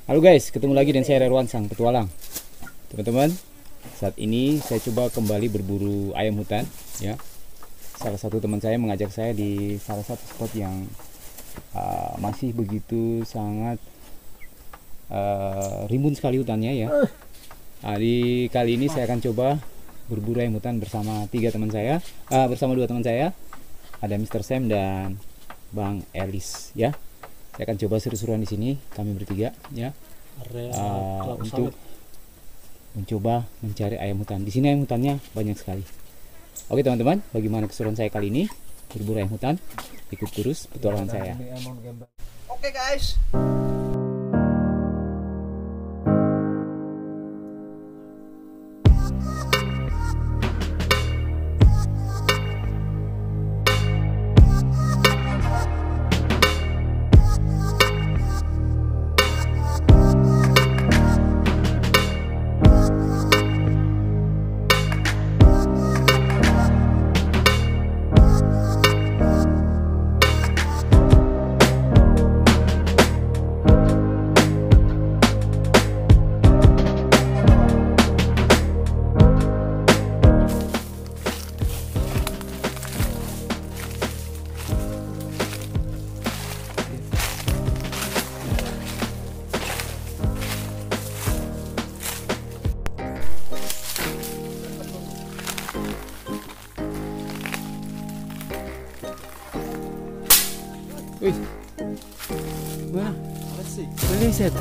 Halo guys, ketemu lagi dengan saya Rerwan Sang Petualang. Teman-teman, saat ini saya coba kembali berburu ayam hutan ya. Salah satu teman saya mengajak saya di salah satu spot yang masih begitu sangat rimbun sekali hutannya ya. Di kali ini saya akan coba berburu ayam hutan bersama bersama dua teman saya. Ada Mr. Sam dan Bang Elis ya. Saya akan coba seru-seruan di sini kami bertiga ya, untuk mencoba mencari ayam hutan. Di sini ayam hutannya banyak sekali. Oke teman-teman, bagaimana keseruan saya kali ini berburu ayam hutan? Ikut terus petualangan saya. Oke guys. Wih, mana? Meleset.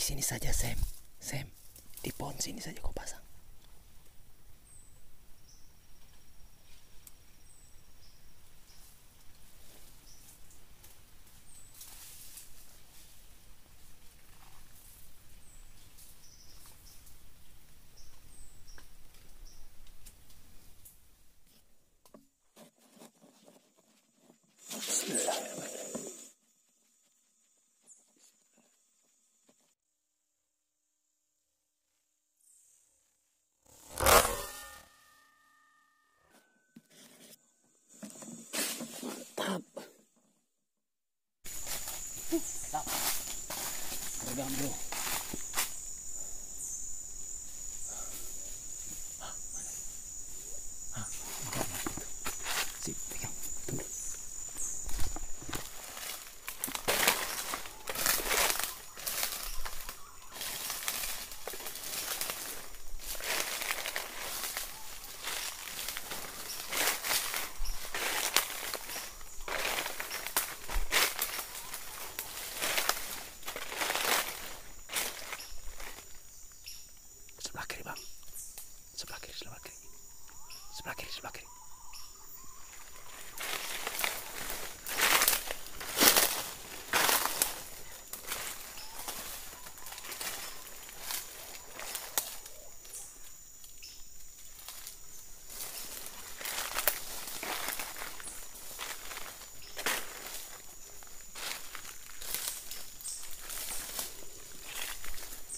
sini saja, Sam. Sam, di pohon sini saja kau pasang. Pegang bro. Sip, pegang. Tunggu. Sebelah kiri, Bang. Sebelah kiri, sebelah kiri. Sebelah kiri, sebelah kiri.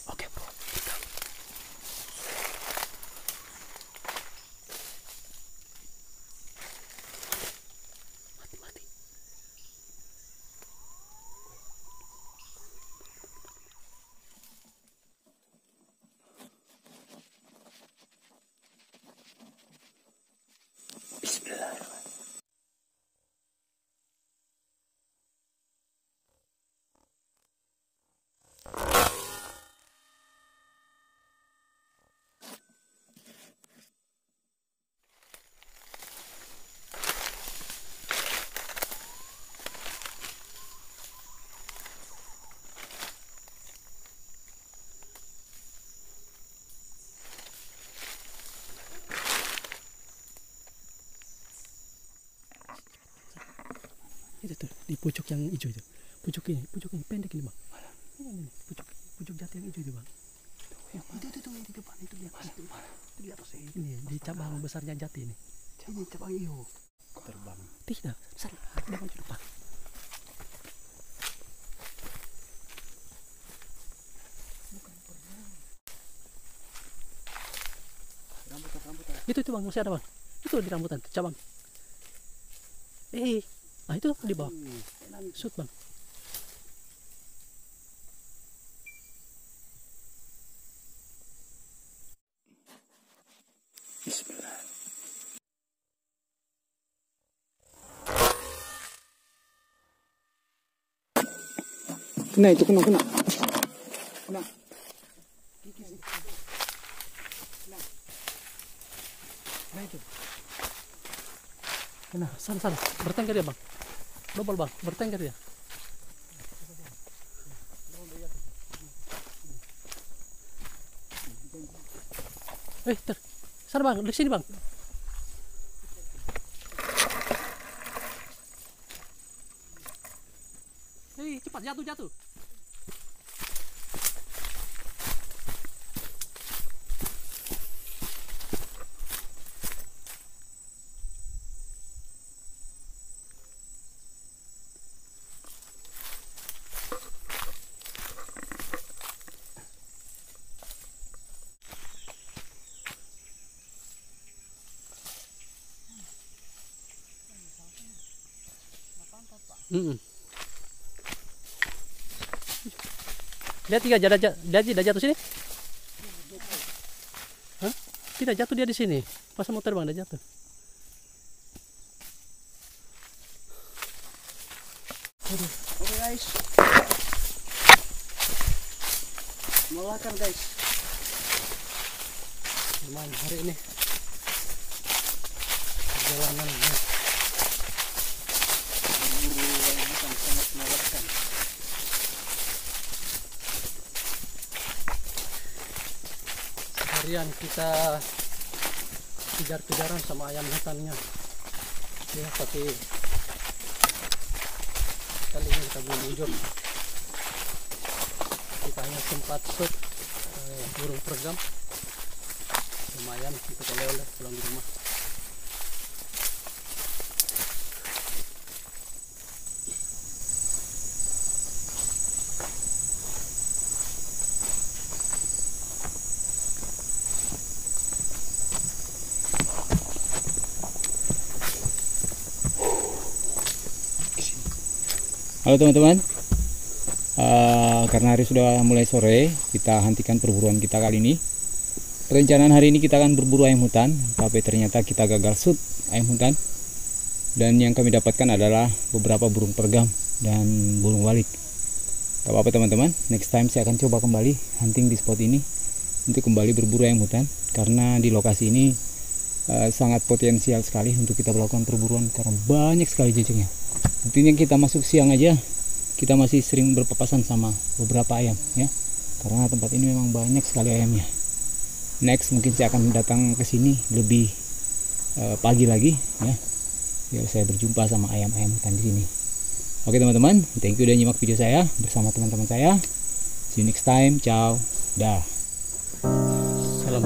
Oke, bro. Pegang. Mati, mati. Bismillahirrahmanirrahim. Itu tuh di pucuk yang hijau itu. Pucuk ini pendek ini, Bang. Ini pucuk jati yang hijau itu, Bang. Itu di depan itu lihat. Itu di atas ini di cabang besarnya jati ini. Ini cabang hijau. Terbang. Tidak, salah. Dia maju depan. Itu Bang, masih ada, Bang. Itu di rambutan, cabang. Nah itu di bawah. Shoot, Bang. Bismillah. Kena itu, kena. Kena. Nah itu. Nah, sana. Bertengkar dia, Bang. Double, Bang. Bertengkar dia. Sana, Bang. Di sini, Bang. Cepat jatuh. Dia tidak jatuh sini? Hah? Tidak jatuh dia di sini. Pas mau terbang dia jatuh. Oke guys. Melelahkan guys. Lumayan hari ini. Perjalanannya. Berburu yang sangat melelahkan. seharian kita kejar-kejaran sama ayam hutannya ya, tapi kali ini kita belum ujung. Kita hanya sempat shoot burung peregam, lumayan untuk oleh-oleh pulang di rumah. Halo teman-teman, karena hari sudah mulai sore, kita hentikan perburuan kita kali ini. Perencanaan hari ini kita akan berburu ayam hutan, tapi ternyata kita gagal shoot ayam hutan. Dan yang kami dapatkan adalah beberapa burung peregam dan burung walik. Tak apa-apa teman-teman, next time saya akan coba kembali hunting di spot ini untuk kembali berburu ayam hutan, karena di lokasi ini sangat potensial sekali untuk kita melakukan perburuan karena banyak sekali cacingnya. Intinya kita masuk siang aja, kita masih sering berpapasan sama beberapa ayam ya, karena tempat ini memang banyak sekali ayamnya. Next mungkin saya akan datang ke sini lebih pagi lagi ya, biar saya berjumpa sama ayam-ayam hutan di sini. Oke teman-teman, thank you udah nyimak video saya bersama teman-teman saya. See you next time, ciao, dah. Salam.